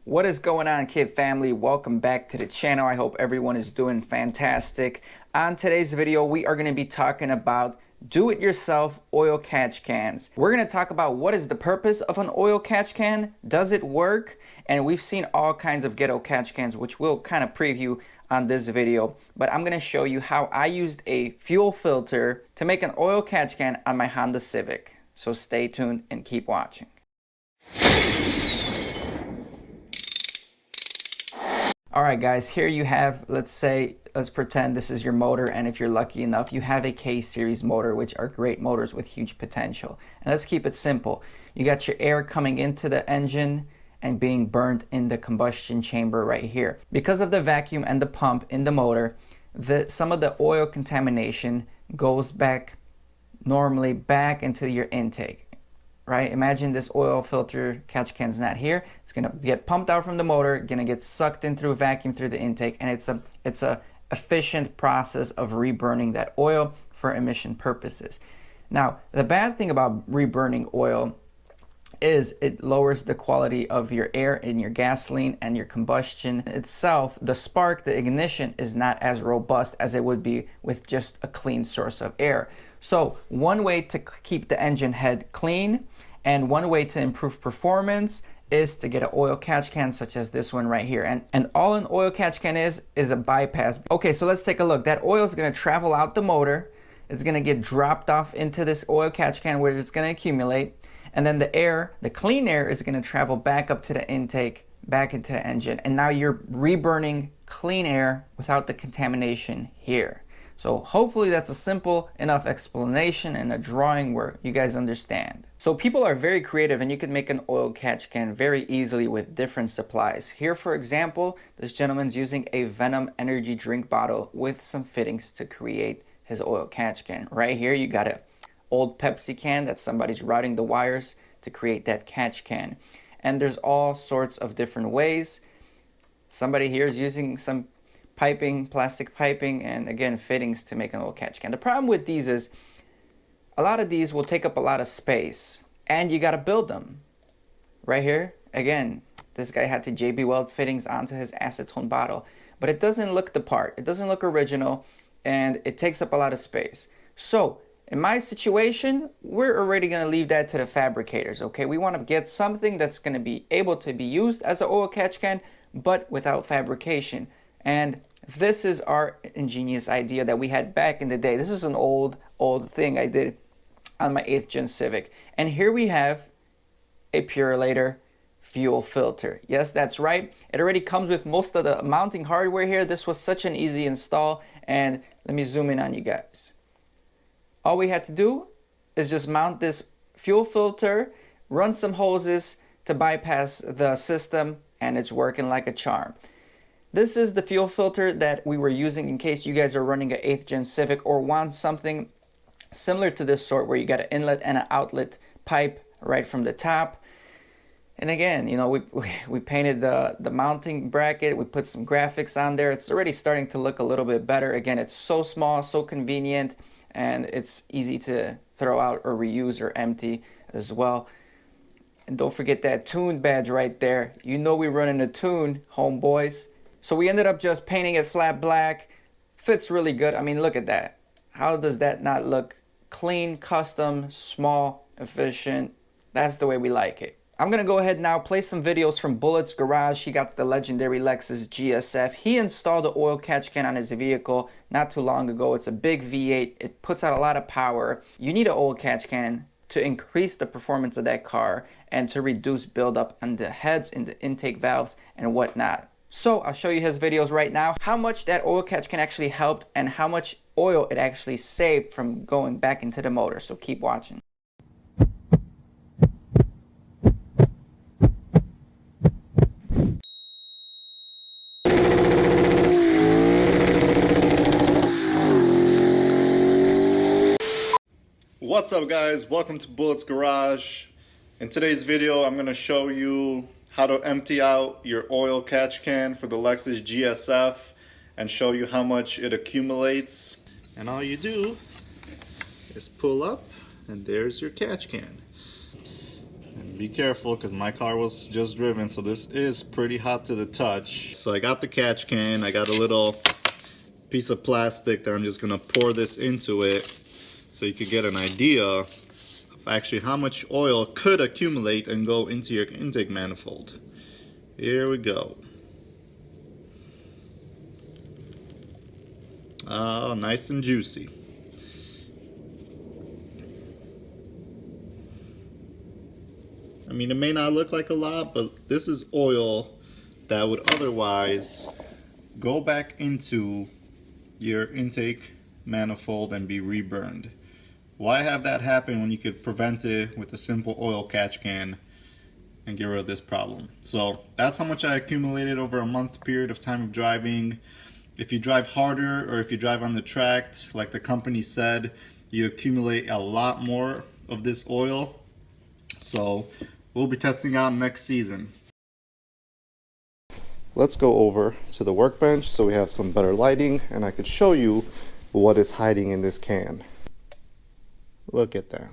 What is going on, kid family? Welcome back to the channel. I hope everyone is doing fantastic. On today's video, we are going to be talking about do-it-yourself oil catch cans. We're going to talk about what is the purpose of an oil catch can, does it work, and we've seen all kinds of ghetto catch cans, which we'll kind of preview on this video, but I'm going to show you how I used a fuel filter to make an oil catch can on my Honda Civic. So stay tuned and keep watching. Alright guys, here you have, let's pretend this is your motor, and if you're lucky enough, you have a K-series motor, which are great motors with huge potential. And let's keep it simple. You got your air coming into the engine and being burned in the combustion chamber right here. Because of the vacuum and the pump in the motor, some of the oil contamination goes normally back into your intake. Right? Imagine this oil filter catch can's not here. It's gonna get pumped out from the motor, gonna get sucked in through vacuum through the intake, and it's a efficient process of reburning that oil for emission purposes. Now, the bad thing about reburning oil is it lowers the quality of your air in your gasoline, and your combustion itself, the spark, the ignition, is not as robust as it would be with just a clean source of air. So one way to keep the engine head clean and one way to improve performance is to get an oil catch can such as this one right here. And all an oil catch can is a bypass. Okay, so let's take a look. That oil is going to travel out the motor. It's going to get dropped off into this oil catch can where it's going to accumulate. And then the air, the clean air, is going to travel back up to the intake, back into the engine. And now you're reburning clean air without the contamination here. So hopefully that's a simple enough explanation and a drawing where you guys understand. So people are very creative, and you can make an oil catch can very easily with different supplies. Here, for example, this gentleman's using a Venom energy drink bottle with some fittings to create his oil catch can. Right here you got a old Pepsi can that somebody's routing the wires to create that catch can. And there's all sorts of different ways. Somebody here is using some piping, plastic piping, and again fittings to make an oil catch can. The problem with these is a lot of these will take up a lot of space, and you got to build them. Right here, again, this guy had to JB weld fittings onto his acetone bottle, but it doesn't look the part. It doesn't look original, and it takes up a lot of space. So in my situation, we're already going to leave that to the fabricators, okay? We want to get something that's going to be able to be used as an oil catch can, but without fabrication. And this is our ingenious idea that we had back in the day. This is an old thing I did on my 8th gen Civic. And here we have a Purolator fuel filter. Yes, that's right. It already comes with most of the mounting hardware here. This was such an easy install. And let me zoom in on you guys. All we had to do is just mount this fuel filter, run some hoses to bypass the system, and it's working like a charm. This is the fuel filter that we were using in case you guys are running an 8th gen Civic or want something similar to this sort where you got an inlet and an outlet pipe right from the top. And again, you know, we painted the mounting bracket, we put some graphics on there. It's already starting to look a little bit better. Again, it's so small, so convenient, and it's easy to throw out or reuse or empty as well. And don't forget that tune badge right there. You know we're running a tune, homeboys. So we ended up just painting it flat black. Fits really good. I mean, look at that. How does that not look clean, custom, small, efficient? That's the way we like it. I'm going to go ahead now, play some videos from Bullet's garage. He got the legendary Lexus GSF. He installed the oil catch can on his vehicle not too long ago. It's a big V8. It puts out a lot of power. You need an oil catch can to increase the performance of that car and to reduce buildup on the heads in the intake valves and whatnot. So I'll show you his videos right now, how much that oil catch can actually helped and how much oil it actually saved from going back into the motor. So keep watching. What's up guys, welcome to Bullet's Garage. In today's video I'm going to show you how to empty out your oil catch can for the Lexus GSF and show you how much it accumulates. And all you do is pull up and there's your catch can. And Be careful because my car was just driven, so this is pretty hot to the touch. So I got the catch can, I got a little piece of plastic that I'm just gonna pour this into it so you could get an idea of actually how much oil could accumulate and go into your intake manifold. Here we go. Oh, nice and juicy. I mean, it may not look like a lot, but this is oil that would otherwise go back into your intake manifold and be reburned. Why have that happen when you could prevent it with a simple oil catch can and get rid of this problem? So that's how much I accumulated over a month period of time of driving. If you drive harder or if you drive on the track, like the company said, you accumulate a lot more of this oil. So we'll be testing out next season. Let's go over to the workbench so we have some better lighting and I could show you what is hiding in this can. Look at that.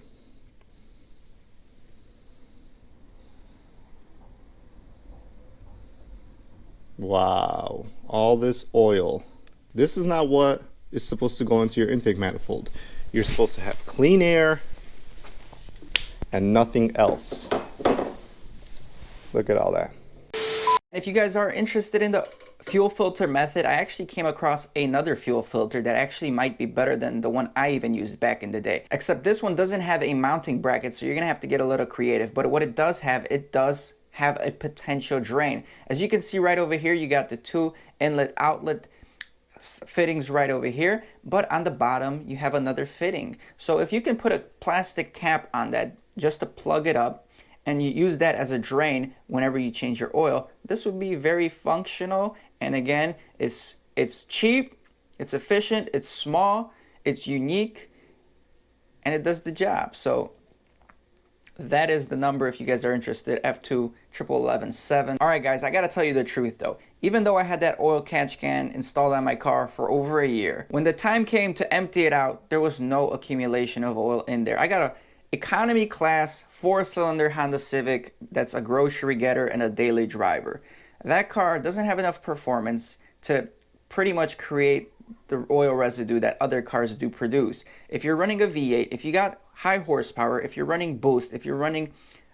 Wow, all this oil. This is not what is supposed to go into your intake manifold. You're supposed to have clean air and nothing else. Look at all that. If you guys are interested in the fuel filter method, I actually came across another fuel filter that actually might be better than the one I even used back in the day. Except this one doesn't have a mounting bracket, so you're gonna have to get a little creative. But what it does have a potential drain. As you can see right over here, you got the two inlet outlet fittings right over here, but on the bottom you have another fitting. So if you can put a plastic cap on that just to plug it up, and you use that as a drain whenever you change your oil, this would be very functional. And again, it's cheap, it's efficient, it's small, it's unique, and it does the job. So that is the number if you guys are interested, F21117. All right, guys, I gotta tell you the truth though. Even though I had that oil catch can installed on my car for over a year, when the time came to empty it out, there was no accumulation of oil in there. I got a economy class 4-cylinder Honda Civic that's a grocery getter and a daily driver. That car doesn't have enough performance to pretty much create the oil residue that other cars do produce. If you're running a V8, if you got high horsepower, if you're running boost, if you're running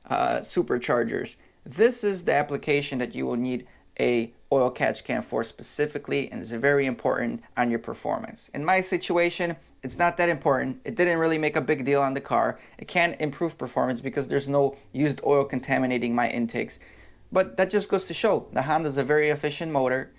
superchargers, this is the application that you will need a oil catch can for specifically, and it's very important on your performance. In my situation, it's not that important. It didn't really make a big deal on the car. It can improve performance because there's no used oil contaminating my intakes. But that just goes to show the Honda's a very efficient motor.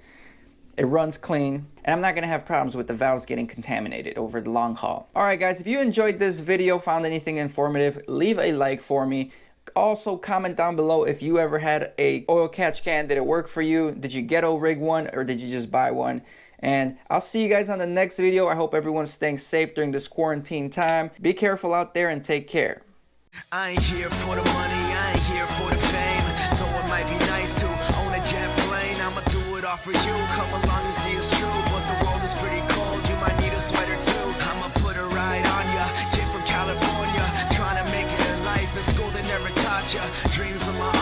It runs clean, and I'm not gonna have problems with the valves getting contaminated over the long haul. All right, guys, if you enjoyed this video, found anything informative, leave a like for me. Also, comment down below if you ever had a oil catch can. Did it work for you? Did you ghetto rig one, or did you just buy one? And I'll see you guys on the next video. I hope everyone's staying safe during this quarantine time. Be careful out there and take care. I ain't here for the money, I ain't here for the fame. Though it might be nice to own a jet plane, I'ma do it all for you. Come along and see it's true, but the world is pretty cold. You might need a sweater too. I'ma put a ride on ya. Kid from California, trying to make it in life. In school they never taught ya. Dreams of my